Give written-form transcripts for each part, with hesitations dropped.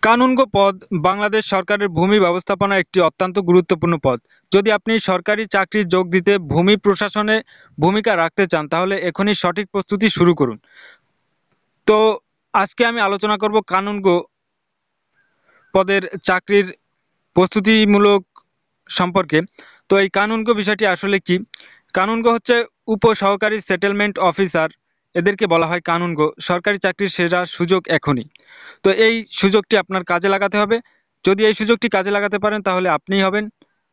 কানুনগো পদ বাংলাদেশ সরকারের ভূমি ব্যবস্থাপনা একটি অত্যন্ত গুরুত্বপূর্ণ পদ। যদি আপনি সরকারি চাকরি যোগ দিতে ভূমি প্রশাসনে ভূমিকা রাখতে চান তাহলে এখনই সঠিক প্রস্তুতি শুরু করুন। তো আজকে আমি আলোচনা করব কানুনগো পদের চাকরির প্রস্তুতিমূলক সম্পর্কে। তো এই কানুনগো বিষয়টি আসলে কি? কানুনগো হচ্ছে উপসহকারী সেটেলমেন্ট অফিসার, এদেরকে বলা হয় কানুনগো। সরকারি চাকরির সেরা সুযোগ এখনই। তো এই সুযোগটি আপনার কাজে লাগাতে হবে। যদি এই সুযোগটি কাজে লাগাতে পারেন তাহলে আপনিই হবেন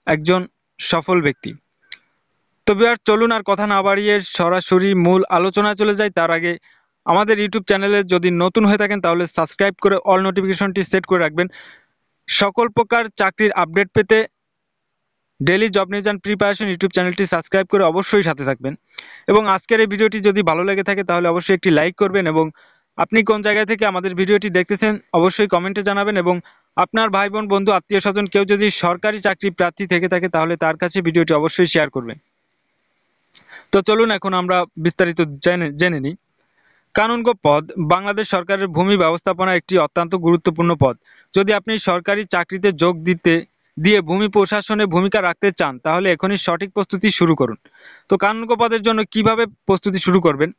একজন সফল ব্যক্তি। তো ভিউয়ার্স, চলুন আর কথা না বাড়িয়ে সরাসরি মূল আলোচনায় চলে যাই। তার আগে আমাদের ইউটিউব চ্যানেলে যদি নতুন হয়ে থাকেন তাহলে সাবস্ক্রাইব করে অল নোটিফিকেশনটি সেট করে রাখবেন। সকল প্রকার চাকরির আপডেট পেতে daily job news and preparation YouTube চ্যানেলটি সাবস্ক্রাইব করে অবশ্যই সাথে থাকবেন। এবং আজকের এই ভিডিওটি যদি ভালো লেগে থাকে তাহলে অবশ্যই একটি লাইক করবেন, এবং আপনি কোন জায়গা থেকে আমাদের ভিডিওটি দেখতেছেন অবশ্যই কমেন্টে জানাবেন। এবং আপনার ভাই বোন বন্ধু আত্মীয় স্বজন কেউ যদি সরকারি চাকরি প্রার্থী থেকে থাকে তাহলে তার কাছে ভিডিওটি অবশ্যই শেয়ার করবেন। তো চলুন এখন আমরা বিস্তারিত জেনে নিই। কানুনগো পদ বাংলাদেশ সরকারের ভূমি ব্যবস্থাপনা একটি অত্যন্ত গুরুত্বপূর্ণ পদ। যদি আপনি সরকারি চাকরিতে যোগ দিয়ে ভূমি প্রশাসনে ভূমিকা রাখতে চান তাহলে এখনই সঠিক প্রস্তুতি শুরু করুন। তো কানুনগো পদের জন্য কিভাবে প্রস্তুতি শুরু করবেন?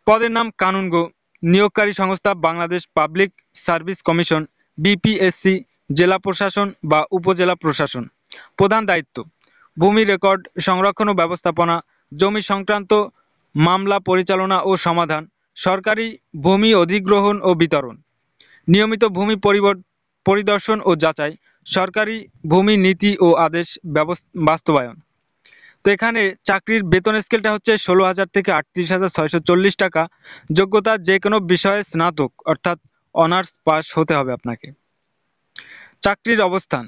পদের নাম কানুনগো। নিয়োগকারী সংস্থা Bangladesh public service commission, BPSC, জেলা প্রশাসন বা উপজেলা প্রশাসন। প্রধান দায়িত্ব: ভূমি রেকর্ড সংরক্ষণ ও ব্যবস্থাপনা, জমি সংক্রান্ত মামলা পরিচালনা ও সমাধান, সরকারি ভূমি অধিগ্রহণ ও বিতরণ, নিয়মিত ভূমি পরিদর্শন ও যাচাই, সরকারি ভূমি নীতি ও আদেশ বাস্তবায়ন। তো এখানে চাকরির বেতন স্কেলটা হচ্ছে 16,000 থেকে 38,640 টাকা। যোগ্যতা: যে কোনো বিষয়ে স্নাতক অর্থাৎ অনার্স পাস হতে হবে আপনাকে। চাকরির অবস্থান: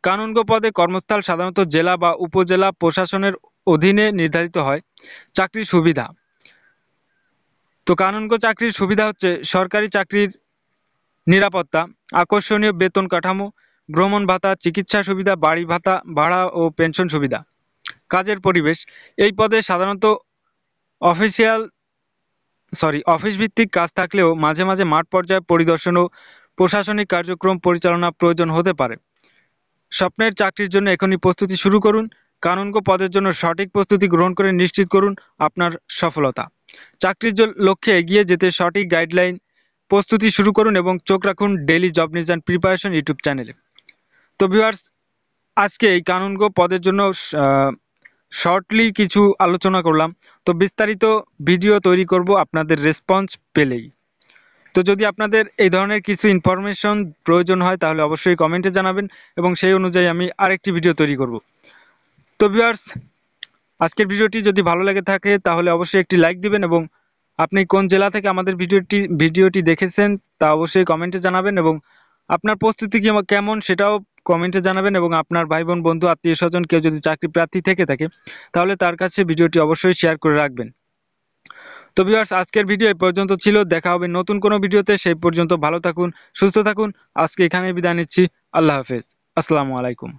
কানুনগো পদে কর্মস্থল সাধারণত জেলা বা উপজেলা প্রশাসনের অধীনে নির্ধারিত হয়। চাকরির সুবিধা: তো কানুনগো চাকরির সুবিধা হচ্ছে সরকারি চাকরির নিরাপত্তা, আকর্ষণীয় বেতন কাঠামো, ভ্রমণ ভাতা, চিকিৎসা সুবিধা, বাড়ি ভাতা, ভাড়া ও পেনশন সুবিধা। কাজের পরিবেশ: এই পদে সাধারণত অফিস ভিত্তিক কাজ থাকলেও মাঝে মাঝে মাঠ পর্যায়ে পরিদর্শন ও প্রশাসনিক কার্যক্রম পরিচালনা প্রয়োজন হতে পারে। স্বপ্নের চাকরির জন্য এখনই প্রস্তুতি শুরু করুন। কানুনগো পদের জন্য সঠিক প্রস্তুতি গ্রহণ করে নিশ্চিত করুন আপনার সফলতা। চাকরির লক্ষ্যে এগিয়ে যেতে সঠিক গাইডলাইন প্রস্তুতি শুরু করুন এবং চোখ রাখুন daily job news and preparation YouTube চ্যানেলে। তো ভিউয়ার্স, আজকে এই কানুনগো পদের জন্য শর্টলি কিছু আলোচনা করলাম। তো বিস্তারিত ভিডিও তৈরি করব আপনাদের রেসপন্স পেলেই। তো যদি আপনাদের এই ধরনের কিছু ইনফরমেশন প্রয়োজন হয় তাহলে অবশ্যই কমেন্টে জানাবেন এবং সেই অনুযায়ী আমি আরেকটি ভিডিও তৈরি করব। তো ভিউয়ার্স, আজকের ভিডিওটি যদি ভালো লেগে থাকে তাহলে অবশ্যই একটি লাইক দিবেন, এবং আপনি কোন জেলা থেকে আমাদের ভিডিওটি দেখেছেন তা অবশ্যই কমেন্টে জানাবেন, এবং আপনার প্রস্তুতি কেমন সেটাও কমেন্টে জানাবেন। এবং আপনার ভাই বোন বন্ধু আত্মীয় স্বজন কেউ যদি চাকরি প্রার্থী থেকে থাকে তাহলে তার কাছে ভিডিওটি অবশ্যই শেয়ার করে রাখবেন। তো ভিউয়ার্স, আজকের ভিডিও এই পর্যন্ত ছিল। দেখা হবে নতুন কোনো ভিডিওতে। সেই পর্যন্ত ভালো থাকুন, সুস্থ থাকুন। আজকে এখানেই বিদায় নিচ্ছি। আল্লাহ হাফেজ। আসসালামু আলাইকুম।